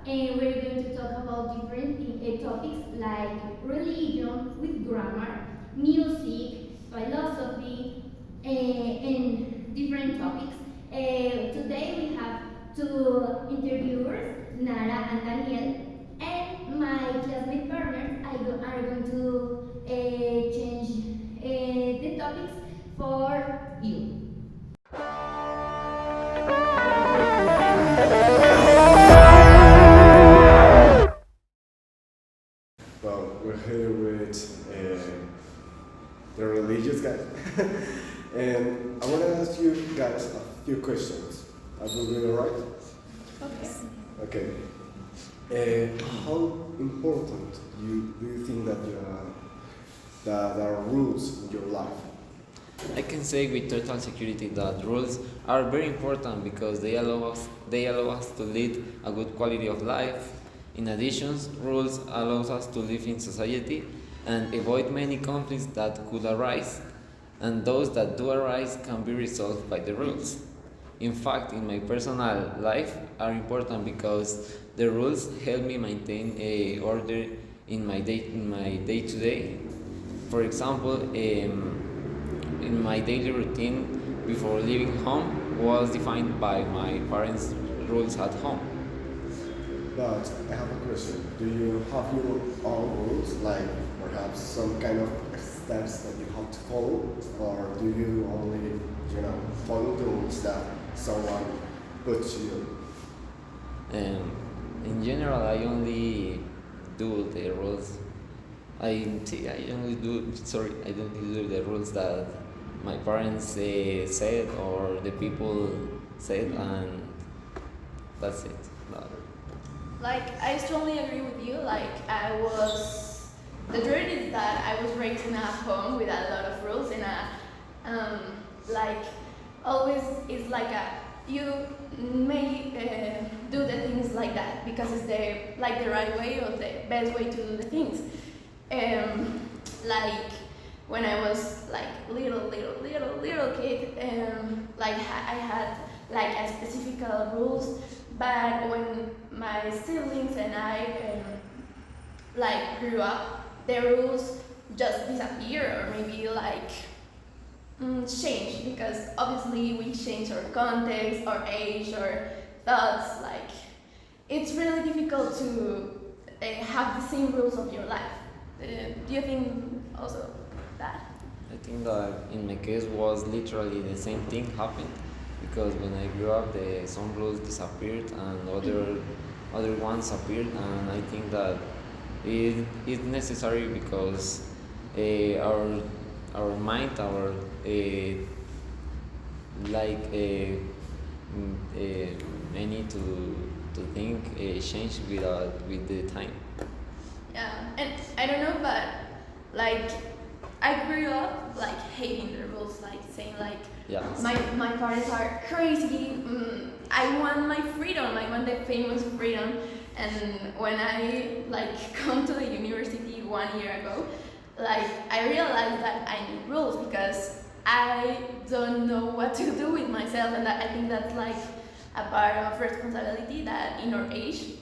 and we're going to talk about different topics like religion with grammar, music, philosophy, and different topics. Today we have two interviewers, Nara and Daniel, and my classmate partners are going to change the topics for you. Well, we're here with the religious guy. And I want to ask you guys a few questions. Are we doing all right? Okay. How important do you think that there are rules in your life? I can say with total security that rules are very important because they allow us to lead a good quality of life. In addition, rules allows us to live in society and avoid many conflicts that could arise, and those that do arise can be resolved by the rules. In fact, in my personal life are important because the rules help me maintain a order in my day to day. For example, in my daily routine before leaving home was defined by my parents' rules at home. But I have a question. Do you have your own rules, like perhaps some kind of steps that you have to follow, or do you only, follow the rules that someone puts you? In general, I only do the rules. I only do. Sorry, I don't do the rules that my parents said or the people said, and that's it. No. Like, I strongly agree with you. The truth is that I was raised in a home with a lot of rules, and like, always it's like you may do the things like that because it's the right way or the best way to do the things. Like when I was like little kid, I had like a specific rules, but when my siblings and I grew up, the rules just disappear or maybe change because obviously we change our context, our age, our thoughts. Like it's really difficult to have the same rules of your life. Do you think also that? I think that in my case was literally the same thing happened because when I grew up, some rules disappeared and other ones appeared, and I think that it's necessary because our mind, our like I need to think change with the time. Yeah, and I don't know, but like I grew up like hating the rules, like saying like Yeah. my parents are crazy. I want my freedom. I want the famous freedom. And when I like come to the university 1 year ago, like I realized that I need rules because I don't know what to do with myself, and I think that's like a part of responsibility that in our age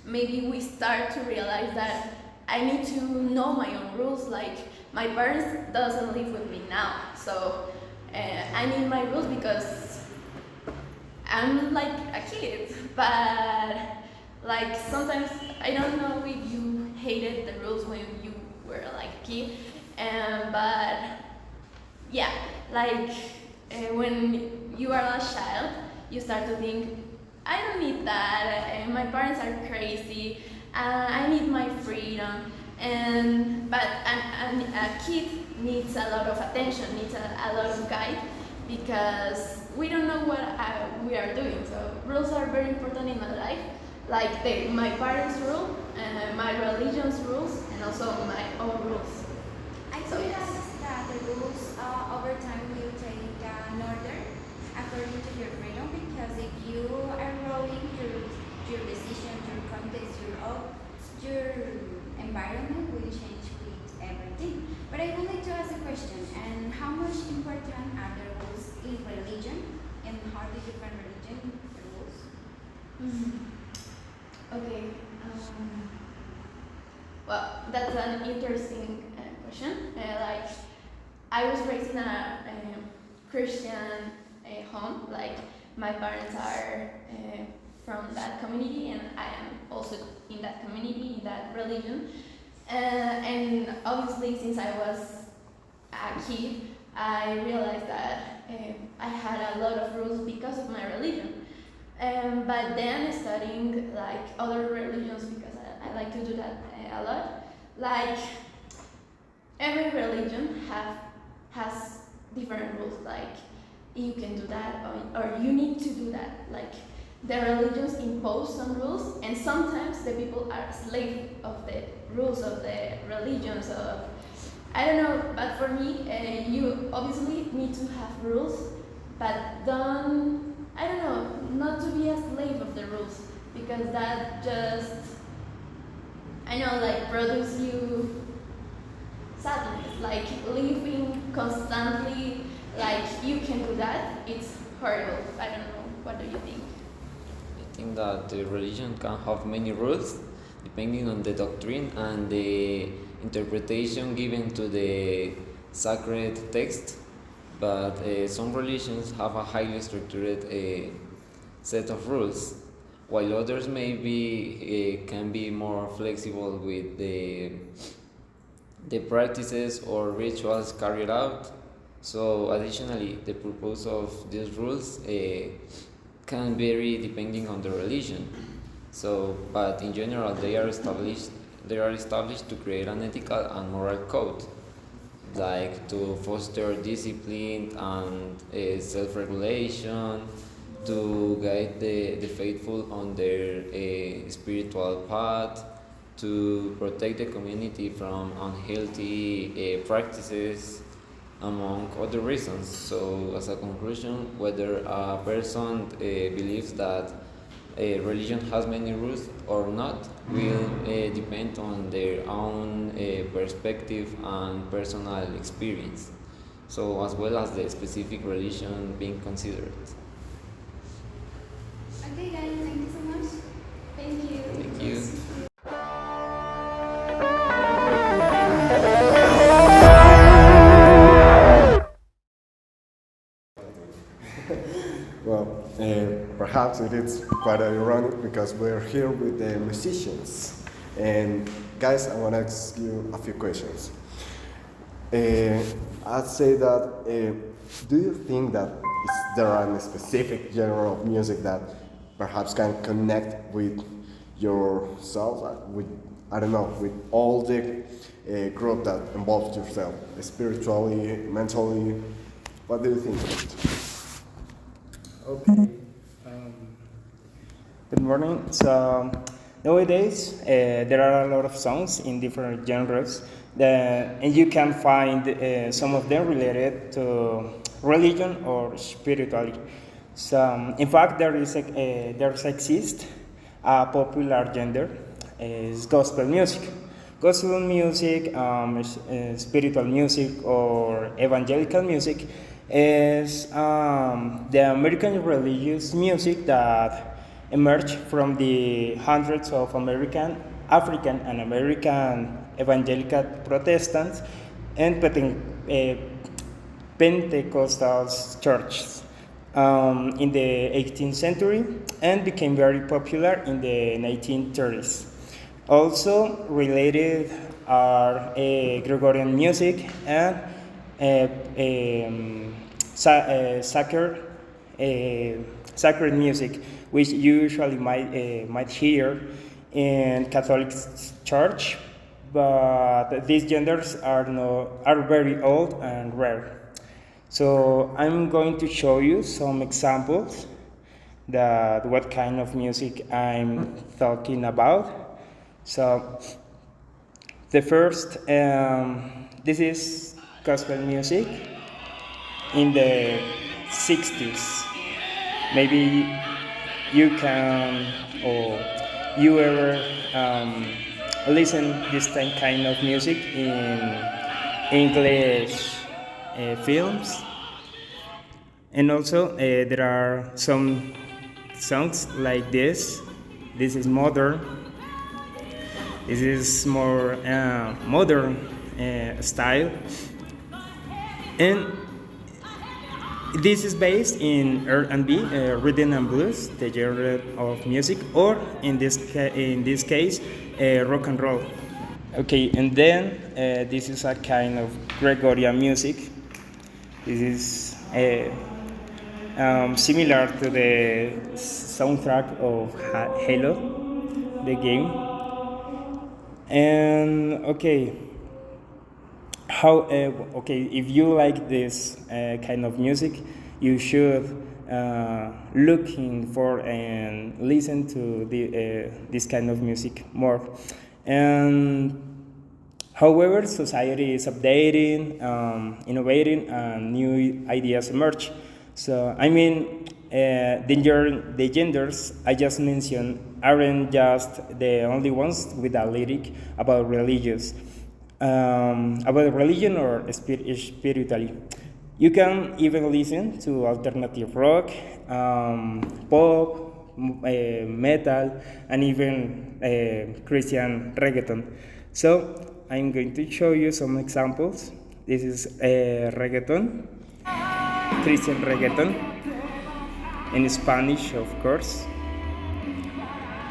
maybe we start to realize that I need to know my own rules. Like my parents doesn't live with me now, so I need my rules because I'm like a kid. But like sometimes I don't know if you hated the rules when you were like a kid, but yeah, like when you are a child, you start to think, I don't need that. My parents are crazy. I need my freedom. And a kid needs a lot of attention, needs a lot of guide because we don't know what we are doing. So rules are very important in my life, like my parents' rule, my religion's rules, and also my own rules. I So think yes. that the rules over time will take an order according to your freedom, because if you are rolling your decision, your context, your environment will change with everything. But I would like to ask a question, and how much important are the rules in religion, and how do you find religion the rules? Okay, well, that's an interesting question. Like, I was raised in a Christian home. Like, my parents are from that community, and I am also in that community, in that religion. And obviously, since I was a kid, I realized that I had a lot of rules because of my religion. But then studying like other religions, because I like to do that a lot. Like, every religion has different rules. Like, you can do that, or you need to do that. Like, the religions impose some rules, and sometimes the people are slave of the rules of the religions. Of, I don't know, but for me, you obviously need to have rules, but don't, I don't know, not to be a slave of the rules, because that just, I know, like, produce you sadness, like living constantly, like you can do that, it's horrible. I don't know, what do you think? I think that the religion can have many rules depending on the doctrine and the interpretation given to the sacred text, but some religions have a highly structured set of rules, while others maybe can be more flexible with the practices or rituals carried out. So, additionally, the purpose of these rules can vary depending on the religion. So, but in general, they are established. They are established to create an ethical and moral code, like to foster discipline and self-regulation, to guide the faithful on their spiritual path, to protect the community from unhealthy practices, among other reasons. So, as a conclusion, whether a person believes that a religion has many rules or not will depend on their own perspective and personal experience, so as well as the specific religion being considered. Okay, guys, thank you so much. Thank you. Thank you. Well, perhaps it is quite ironic because we're here with the musicians. And guys, I want to ask you a few questions. I'd say that do you think that is there a specific genre of music that perhaps can connect with yourself, with I don't know, with all the group that involves yourself, spiritually, mentally? What do you think of it? Okay. Good morning. So nowadays there are a lot of songs in different genres, and you can find some of them related to religion or spirituality. So in fact, there's exist a popular genre is gospel music. Gospel music, spiritual music, or evangelical music is the American religious music that emerged from the hundreds of African and American evangelical Protestants and Pentecostal churches in the 18th century and became very popular in the 1930s. Also related are Gregorian music and sacred music, which you usually might hear in Catholic Church, but these genres are very old and rare. So I'm going to show you some examples that what kind of music I'm talking about. So the first, this is gospel music in the 60s. Maybe you can or you ever listen this kind of music in English films, and also there are some songs like this. This is modern. This is more modern style, and this is based in R&B, rhythm and blues, the genre of music, or in this case, rock and roll. Okay, and then this is a kind of Gregorian music. This is similar to the soundtrack of Halo, the game. And okay, if you like this kind of music, you should looking for and listen to this kind of music more. And however, society is updating, innovating, and new ideas emerge. So I mean, the genders I just mentioned aren't just the only ones with a lyric about about religion or spirituality. You can even listen to alternative rock, pop, metal, and even Christian reggaeton. So I'm going to show you some examples. This is reggaeton, Christian reggaeton, in Spanish, of course.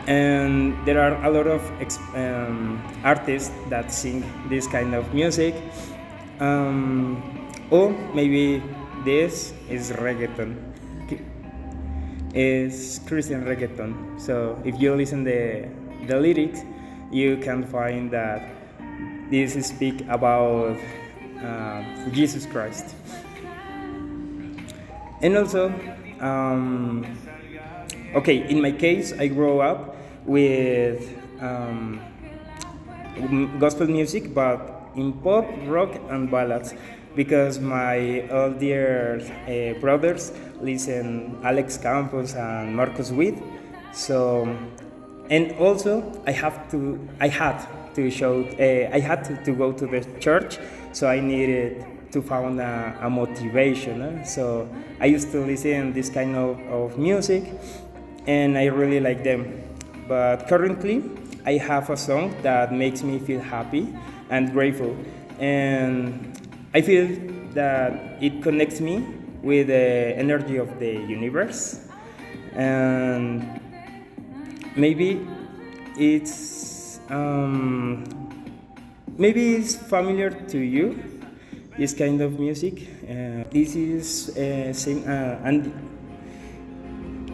And there are a lot of artists that sing this kind of music. Or maybe this is reggaeton, is Christian reggaeton. So if you listen the lyrics, you can find that this speak about Jesus Christ. And also, okay, in my case, I grew up with gospel music, but in pop, rock, and ballads, because my older brothers listen Alex Campos and Marcos Witt. So, and also I had to go to the church, so I needed to find a motivation. So I used to listen this kind of music, and I really like them. But currently, I have a song that makes me feel happy and grateful, and I feel that it connects me with the energy of the universe, and maybe it's familiar to you, this kind of music. This is and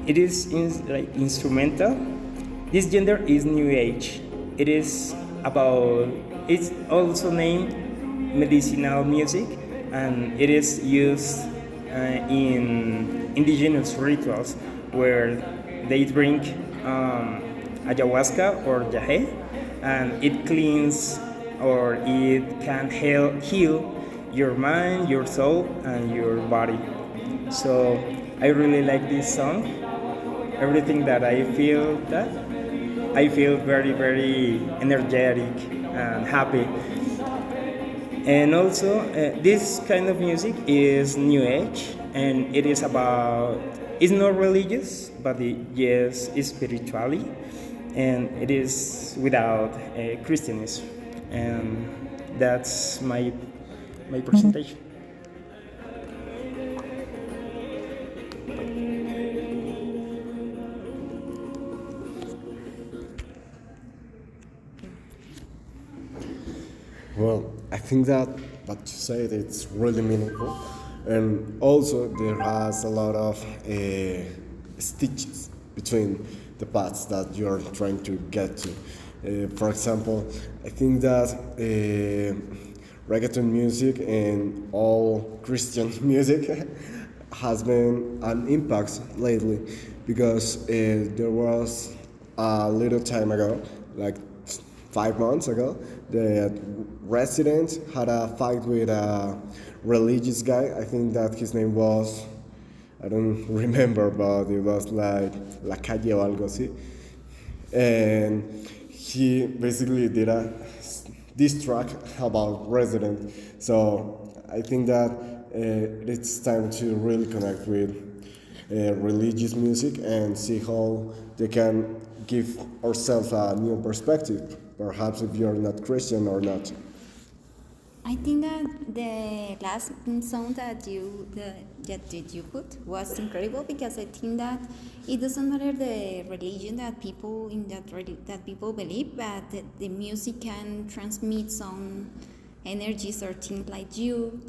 it is like instrumental. This genre is new age. It is about, it's also named medicinal music, and it is used in indigenous rituals where they drink ayahuasca or yahe, and it cleans, or it can heal your mind, your soul, and your body. So I really like this song. Everything that I feel very, very energetic and happy. And also, this kind of music is new age, and it is about, it's not religious, but yes, it's spirituality, and it is without Christianism. And that's my presentation. Well, I think that what you said it's really meaningful, and also there has a lot of stitches between the paths that you're trying to get to. For example, I think that reggaeton music and all Christian music has been an impact lately, because there was a little time ago, like 5 months ago, the resident had a fight with a religious guy. I think that his name was, I don't remember, but it was like La Calle o algo así. And he basically did a diss track about resident. So I think that it's time to really connect with religious music and see how they can give ourselves a new perspective perhaps if you're not Christian or not. I think that the last song that you put was incredible because I think that it doesn't matter the religion that people that people believe, but the music can transmit some energies or things like you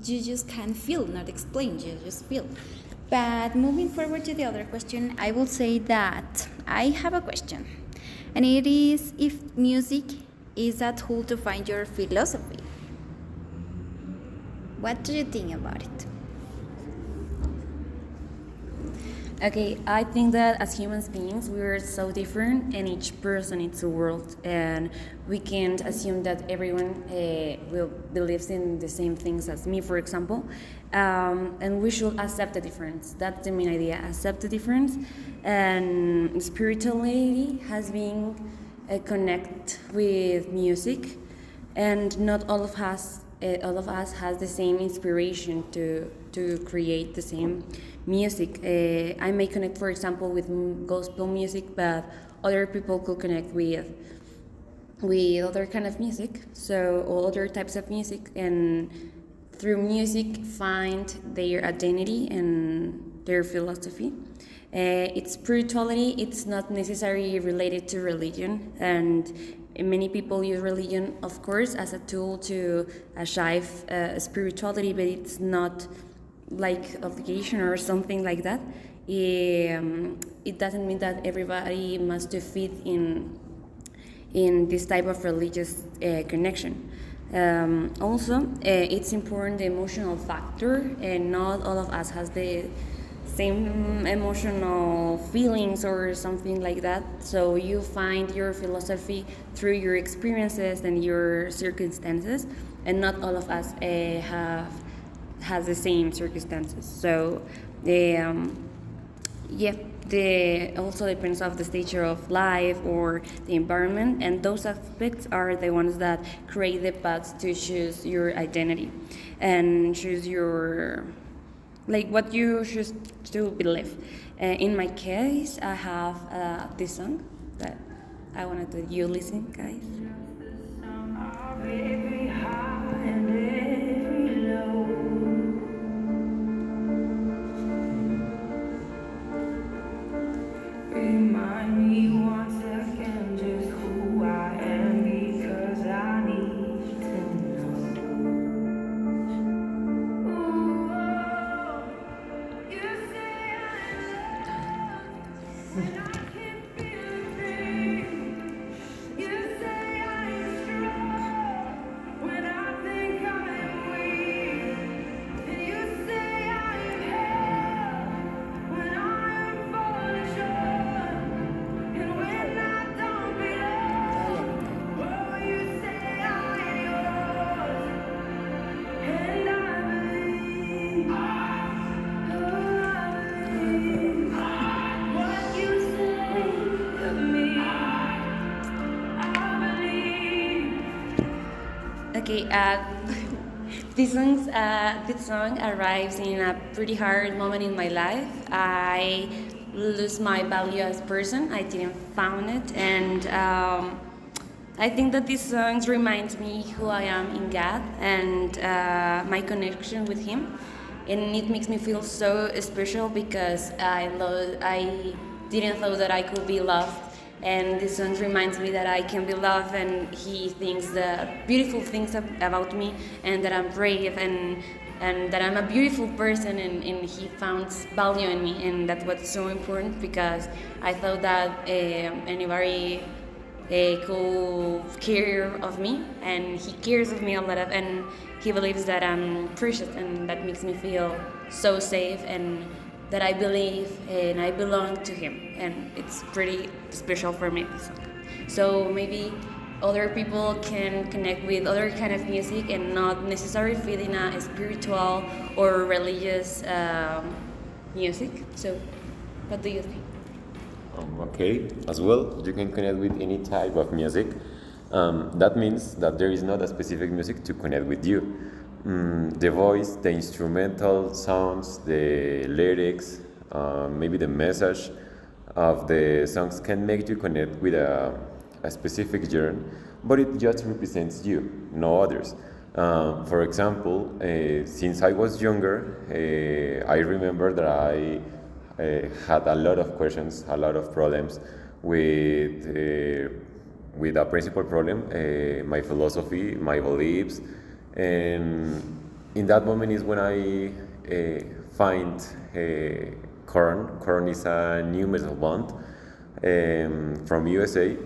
just can feel, not explain, you just feel. But moving forward to the other question, I will say that I have a question, and it is if music is a tool to find your philosophy. What do you think about it? Okay, I think that as human beings, we are so different, and each person is a world, and we can't assume that everyone will believes in the same things as me, for example, and we should accept the difference. That's the main idea: accept the difference, and spirituality has been connect with music, and not all of us has the same inspiration to create the same music. I may connect, for example, with gospel music, but other people could connect with other kind of music, so all other types of music, and through music find their identity and their philosophy. It's spirituality. It's not necessarily related to religion, and many people use religion, of course, as a tool to achieve spirituality, but it's not like obligation or something like that. It doesn't mean that everybody must to fit in this type of religious connection. Also, it's important the emotional factor, and not all of us has the same emotional feelings or something like that. So you find your philosophy through your experiences and your circumstances, and not all of us has the same circumstances. So the also depends of the stage of life or the environment, and those aspects are the ones that create the path to choose your identity and choose your like what you should to believe. In my case, I have this song that I wanted to you listen, guys. Remind me once again just who I am because I need to know. Ooh, you say I'm when I can't feel a thing. You say I'm strong when I think I am weak. And you say I am held when I am falling short. And when I don't belong, oh, you say I am yours. And I believe, what you say of me. I believe. Okay, this song arrives in a pretty hard moment in my life. I lose my value as person. I didn't found it, and I think that this song reminds me who I am in God and my connection with Him, and it makes me feel so special because I didn't know that I could be loved. And this song reminds me that I can be loved, and he thinks the beautiful things about me, and that I'm brave, and that I'm a beautiful person, and he found value in me, and that's what's so important because I thought that anybody could care of me, and he cares of me a lot, and he believes that I'm precious, and that makes me feel so safe, and that I believe and I belong to him, and it's pretty special for me. So maybe other people can connect with other kind of music and not necessarily fit in a spiritual or religious music. So what do you think? Okay, as well, you can connect with any type of music. That means that there is not a specific music to connect with you. The voice, the instrumental sounds, the lyrics, maybe the message of the songs can make you connect with a a specific genre, but it just represents you, no others. For example, since I was younger, I remember that I had a lot of questions, a lot of problems with a principal problem, my philosophy, my beliefs, and in that moment is when I find Korn. Korn is a new metal band from USA.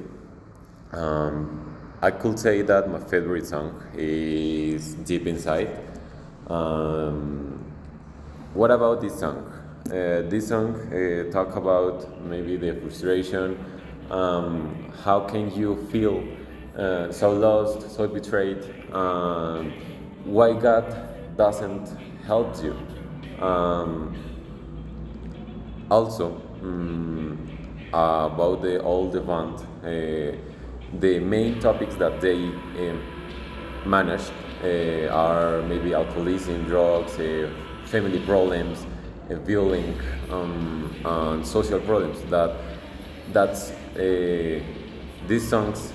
I could say that my favorite song is Deep Inside. What about this song? This song talk about maybe the frustration. How can you feel so lost, so betrayed? Why God doesn't help you? Also, about all the band, the main topics that they manage are maybe alcoholism, drugs, family problems, bullying, and social problems. That's these songs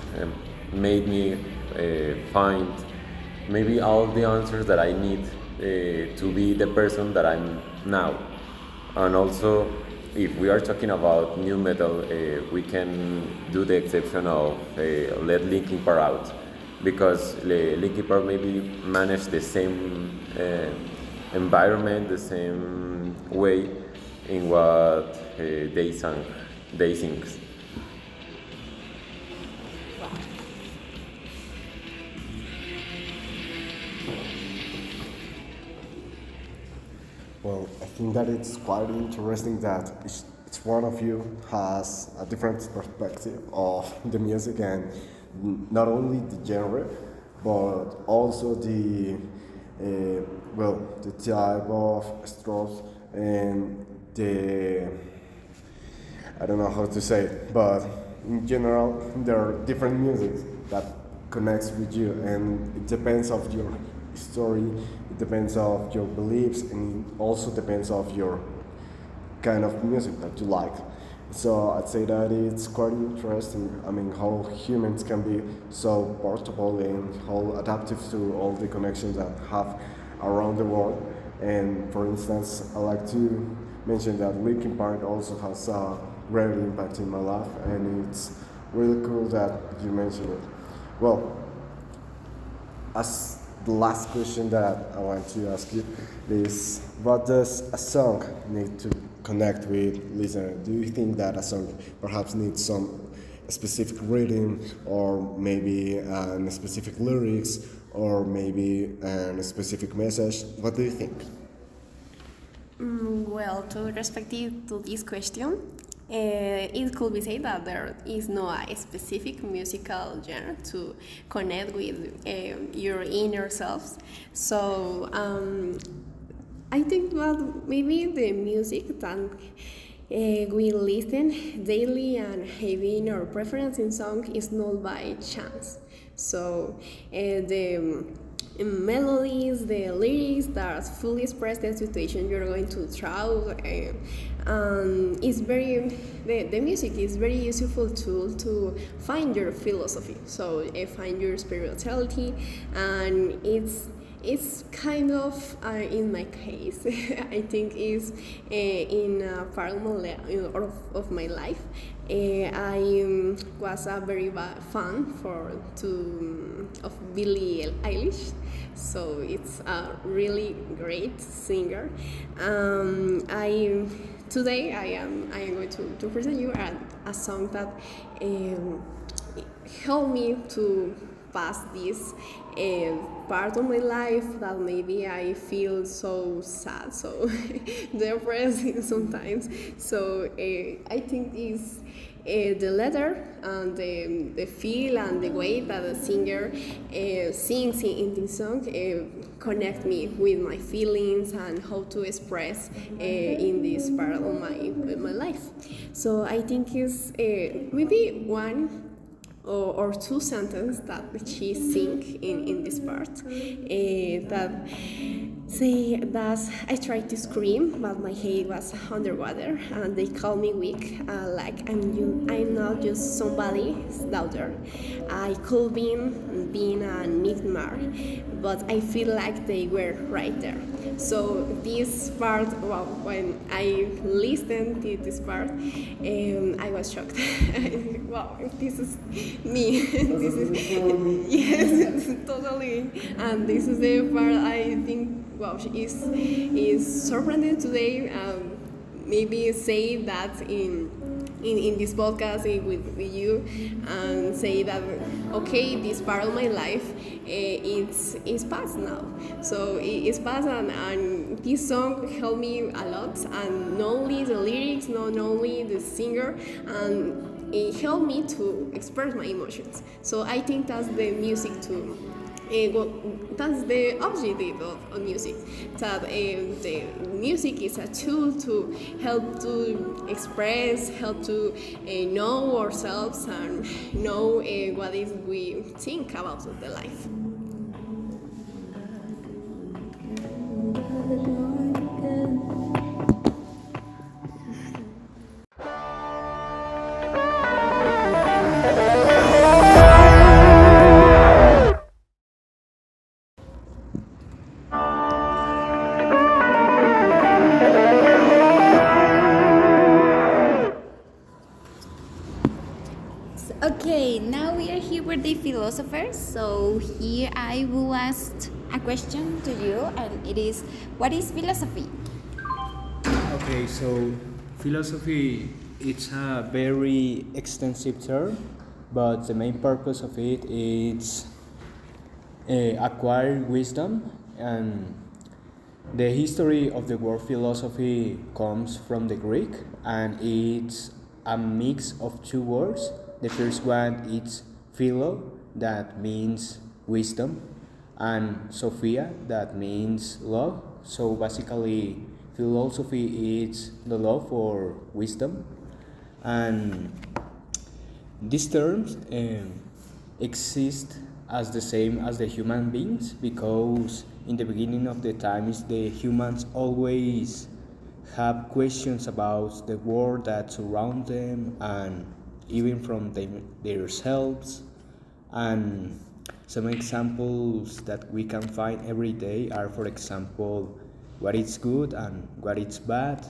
made me find maybe all the answers that I need to be the person that I'm now. And also, if we are talking about new metal, we can do the exception of let Linkin Park out, because Linkin Park maybe manage the same environment, the same way in what they sing. Well, I think that it's quite interesting that each one of you has a different perspective of the music, and not only the genre, but also the type of strokes and the, I don't know how to say it, but in general there are different music that connects with you, and it depends of your story, it depends of your beliefs, and it also depends of your kind of music that you like. So I'd say that it's quite interesting. I mean, how humans can be so portable and how adaptive to all the connections that have around the world. And for instance, I like to mention that Linkin Park also has a great impact in my life, and it's really cool that you mentioned it. Well, as the last question that I want to ask you is, what does a song need to connect with listener? Do you think that a song perhaps needs some specific rhythm, or maybe specific lyrics, or maybe a specific message? What do you think? Well, to respective to this question, it could be said that there is no a specific musical genre to connect with your inner selves. So I think that maybe the music that we listen daily and having our preference in song is not by chance. So the melodies, the lyrics that fully express the situation you're going to through. It's very the music is very useful tool to find your philosophy. So find your spirituality, and it's kind of in my case I think is in a part of my life. I was a very fan of Billie Eilish, so it's a really great singer. Today I am going to present you a song that helped me to pass this part of my life that maybe I feel so sad, so depressed sometimes. So I think is the letter and the feel and the way that the singer sings in this song connect me with my feelings and how to express in this part of my life. So I think is maybe one or two sentences that she sing in this part that say that I tried to scream but my head was underwater and they call me weak like I'm not just somebody's daughter. I could be being a nightmare but I feel like they were right there. So this part, well, when I listened to this part, I was shocked. Wow, this is me. This is yes, totally. And this is the part I think. Wow, she is surprising today. Maybe say that in this podcast with you and say that okay, this part of my life it's past now, so it's past and this song helped me a lot, and not only the lyrics, not only the singer, and it helped me to express my emotions. So I think that's the music too. Well, that's the objective of music. That the music is a tool to help to express, help to know ourselves and know what is we think about the life. Okay, now we are here with the philosophers. So here I will ask a question to you, and it is, what is philosophy? Okay, so philosophy it's a very extensive term, but the main purpose of it is acquire wisdom, and the history of the word philosophy comes from the Greek, and it's a mix of two words. The first one is philo, that means wisdom, and sophia, that means love. So basically, philosophy is the love for wisdom, and these terms exist as the same as the human beings, because in the beginning of the times the humans always have questions about the world that surrounds them and even from themselves. And some examples that we can find every day are, for example, what is good and what is bad,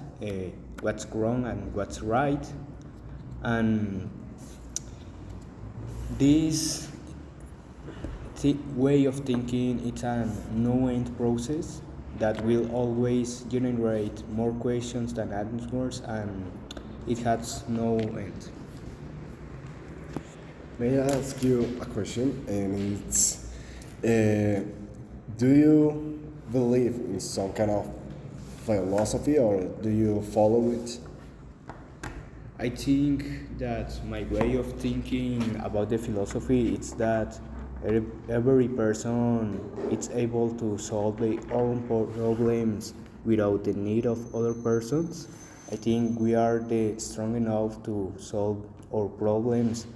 what's wrong and what's right. And this way of thinking, it's a no-end process that will always generate more questions than answers, and it has no end. May I ask you a question? And it's, do you believe in some kind of philosophy, or do you follow it? I think that my way of thinking about the philosophy is that every person is able to solve their own problems without the need of other persons. I think we are strong enough to solve our problems,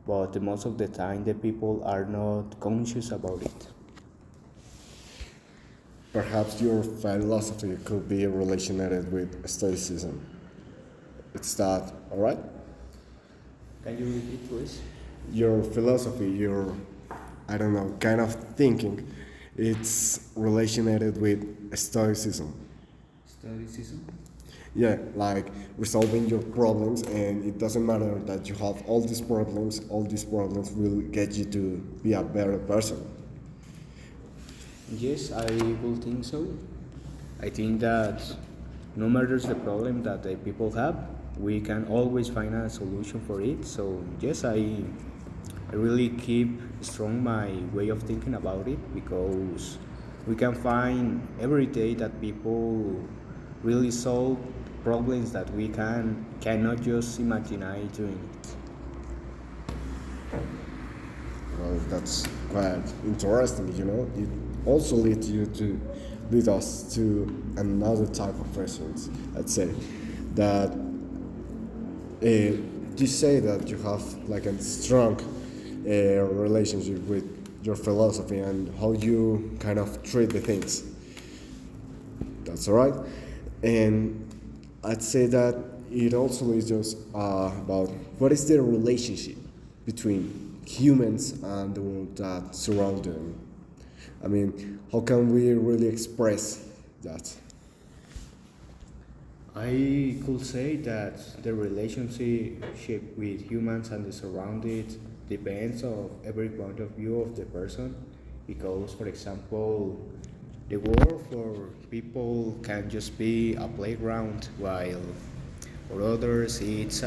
but most of the time the people are not conscious about it. Perhaps your philosophy could be related with Stoicism. It's that, alright? Can you repeat, please? Your philosophy, your, I don't know, kind of thinking, it's related with Stoicism. Stoicism? Yeah, like resolving your problems, and it doesn't matter that you have all these problems will get you to be a better person. Yes, I will think so. I think that no matter the problem that the people have, we can always find a solution for it. So yes, I really keep strong my way of thinking about it, because we can find every day that people really solve problems that we cannot just imagine doing it. Well, that's quite interesting, you know. It also lead us to another type of questions. Let's say that you say that you have like a strong relationship with your philosophy and how you kind of treat the things. That's all right. And I'd say that it also is just about what is the relationship between humans and the world that surround them. I mean, how can we really express that? I could say that the relationship with humans and the surroundings depends of every point of view of the person because for example the world for people can just be a playground while for others it's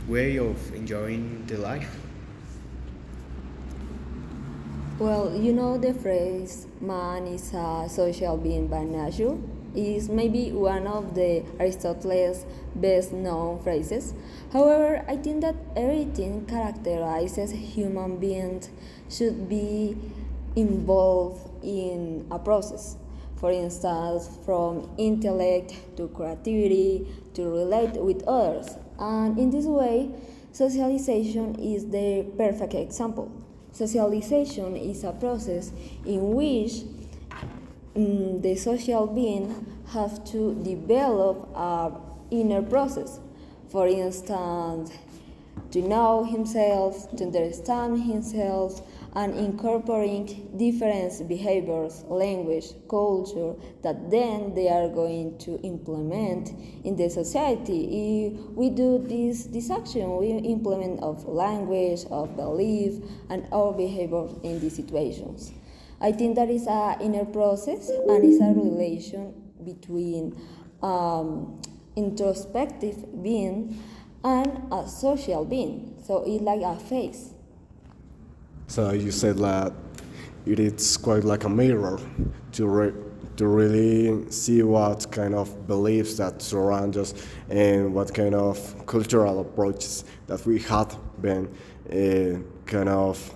way of enjoying the life. Well, you know the phrase man is a social being by nature is maybe one of the Aristotle's best known phrases. However, I think that everything characterizes human beings should be involved in a process. For instance, from intellect to creativity to relate with others. And in this way, socialization is the perfect example. Socialization is a process in which the social being have to develop a inner process. For instance, to know himself, to understand himself, and incorporating different behaviors, language, culture that then they are going to implement in the society. If we do this action, we implement of language, of belief, and our behavior in these situations. I think that is an inner process and is a relation between introspective being and a social being. So it's like a phase. So you said that it is quite like a mirror to really see what kind of beliefs that surround us and what kind of cultural approaches that we have been kind of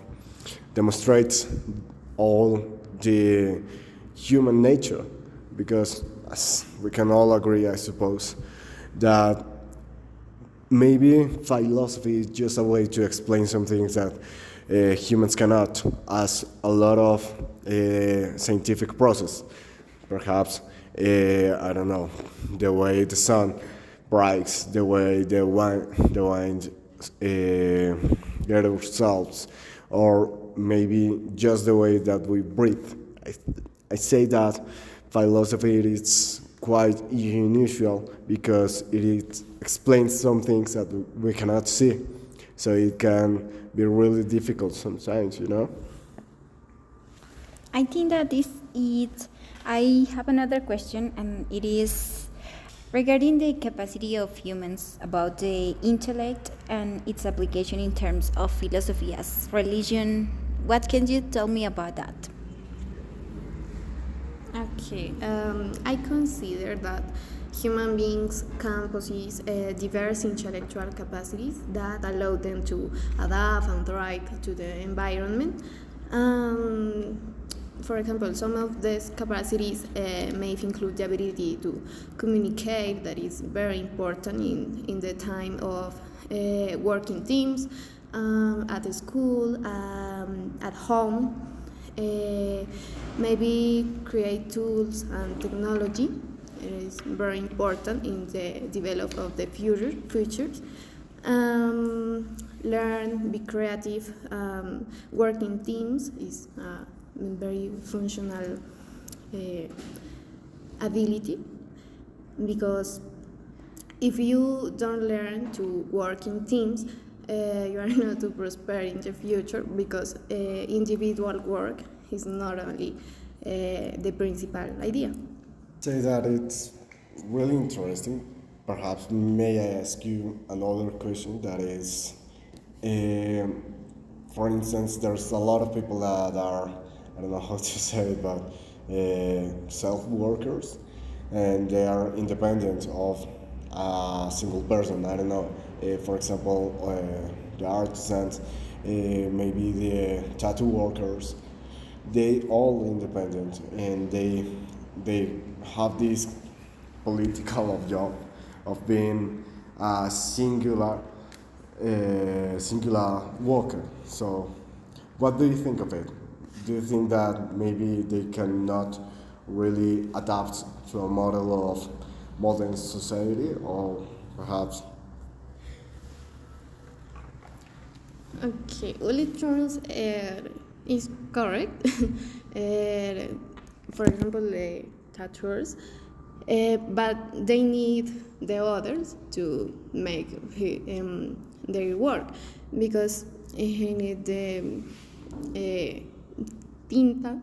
demonstrates all the human nature because as we can all agree, I suppose, that maybe philosophy is just a way to explain some things that humans cannot, as a lot of scientific process. Perhaps, I don't know, the way the sun breaks, the way the wind get ourselves, or maybe just the way that we breathe. I say that philosophy is quite unusual because it explains some things that we cannot see. So it can be really difficult sometimes, you know? I think that this is. I have another question, and it is regarding the capacity of humans about the intellect and its application in terms of philosophy as religion. What can you tell me about that? Okay, I consider that human beings can possess diverse intellectual capacities that allow them to adapt and thrive to the environment. For example, some of these capacities may include the ability to communicate, that is very important in the time of working teams, at school, at home. Maybe create tools and technology. It is very important in the development of the futures. Learn, be creative. Working teams is a very functional ability because if you don't learn to work in teams, you are not to prosper in the future because individual work is not only the principal idea. Say that it's really interesting. Perhaps may I ask you another question that is, for instance, there's a lot of people that are, I don't know how to say it, but self-workers, and they are independent of a single person. I don't know, for example, the artisans, maybe the tattoo workers, they all independent and they have this political of job of being singular singular worker. So, what do you think of it? Do you think that maybe they cannot really adapt to a model of modern society, or perhaps? Okay, electrons is correct. For example, the tattooers, but they need the others to make their work because he need the tinta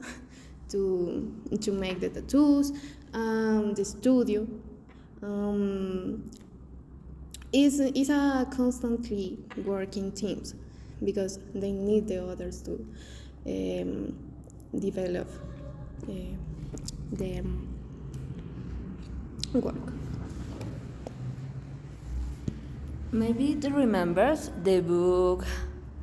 to make the tattoos, the studio. Is a constantly working teams because they need the others to develop the work. Maybe it remembers the book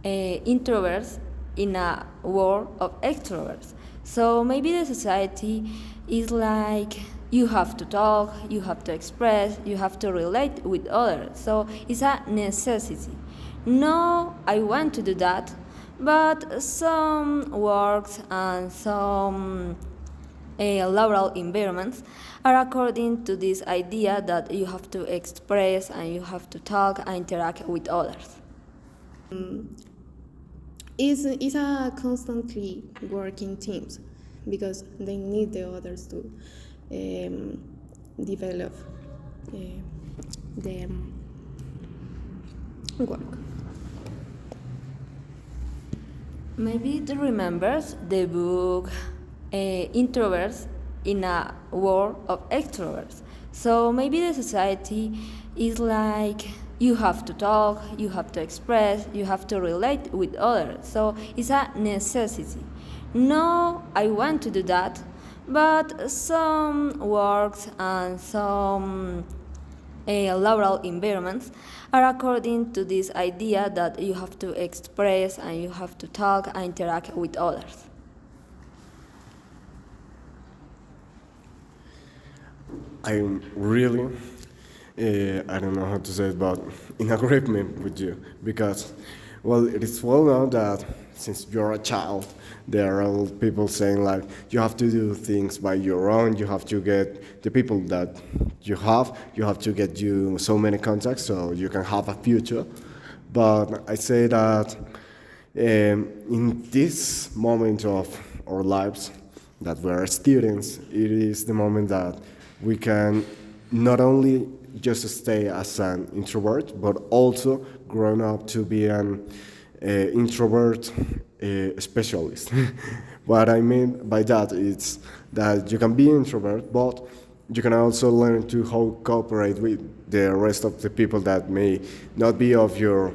Introverts in a World of Extroverts. So maybe the society is like you have to talk, you have to express, you have to relate with others. So it's a necessity. No, I want to do that, but some works and some laboral environments are according to this idea that you have to express and you have to talk and interact with others. Is a constantly working teams because they need the others to develop the work. Maybe it remembers the book Introverts in a World of Extroverts. So maybe the society is like you have to talk, you have to express, you have to relate with others. So it's a necessity. No, I want to do that, but some works and some laboral environments are according to this idea that you have to express and you have to talk and interact with others. I'm really, I don't know how to say it, but in agreement with you because, well, it is well known that since you're a child, there are people saying like you have to do things by your own. You have to get the people that you have to get you so many contacts so you can have a future. But I say that in this moment of our lives, that we're students, it is the moment that we can not only just stay as an introvert, but also grown up to be an introvert specialist. What I mean by that is that you can be introvert, but you can also learn to how cooperate with the rest of the people that may not be of your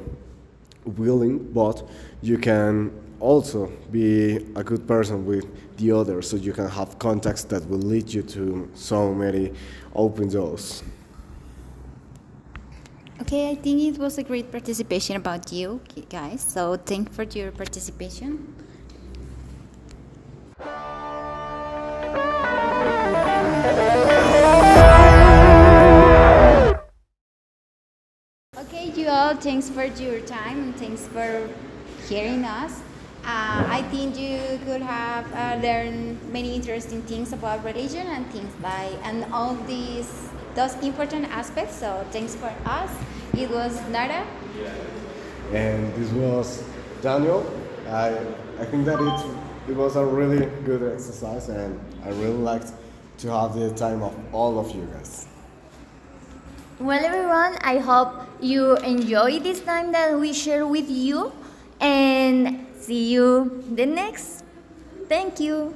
willing, but you can also be a good person with the others, so you can have contacts that will lead you to so many open doors. Okay, I think it was a great participation about you guys. So thank you for your participation. Okay, you all, thanks for your time and thanks for hearing us. I think you could have learned many interesting things about religion and things like and all those important aspects. So thanks for us. It was Nara. And this was Daniel. I think that it was a really good exercise, and I really liked to have the time of all of you guys. Well, everyone, I hope you enjoy this time that we share with you, and see you the next. Thank you.